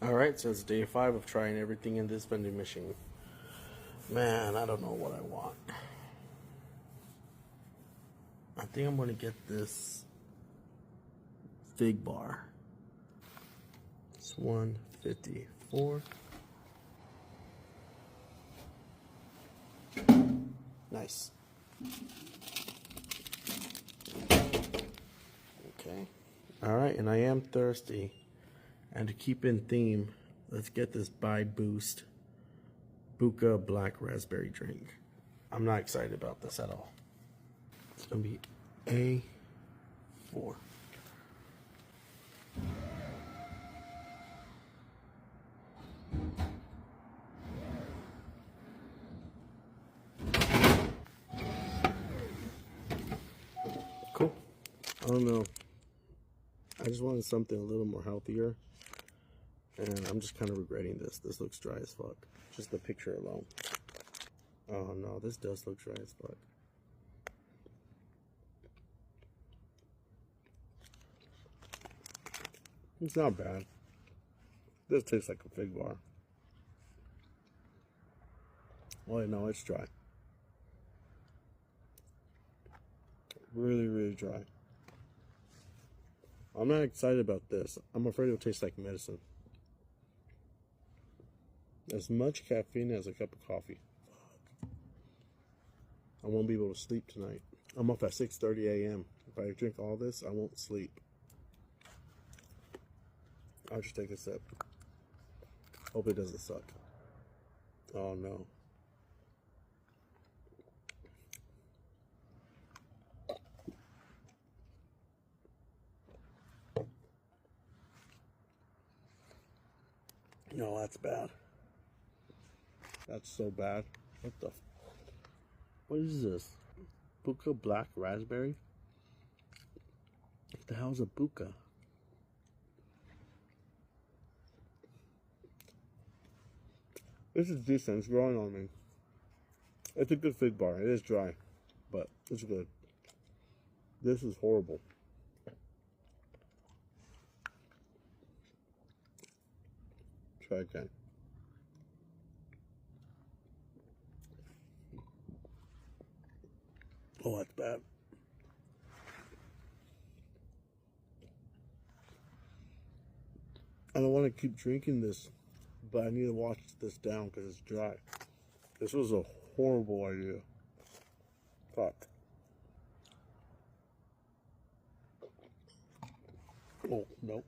Alright, so it's day 5 of trying everything in this vending machine. Man, I don't know what I want. I think I'm going to get this fig bar. It's $1.54. Nice. Okay. Alright, and I am thirsty. And to keep in theme, let's get this Buy Boost Buka Black Raspberry drink. I'm not excited about this at all. It's going to be A4. Cool. I don't know. I just wanted something a little more healthier. And I'm just kind of regretting this. This looks dry as fuck. Just the picture alone. Oh no, this does look dry as fuck. It's not bad. This tastes like a fig bar. Oh no, it's dry. Really, really dry. I'm not excited about this. I'm afraid it'll taste like medicine. As much caffeine as a cup of coffee. Fuck. I won't be able to sleep tonight. I'm up at 6:30 a.m. If I drink all this, I won't sleep. I'll just take a sip. Hope it doesn't suck. Oh no. No, that's bad. That's so bad. What is this? Buka Black Raspberry? What the hell is a Buka? This is decent. It's growing on me. It's a good fig bar. It is dry, but it's good. This is horrible. Try again. Oh, that's bad. I don't want to keep drinking this, but I need to wash this down because it's dry. This was a horrible idea. Fuck. Oh, nope.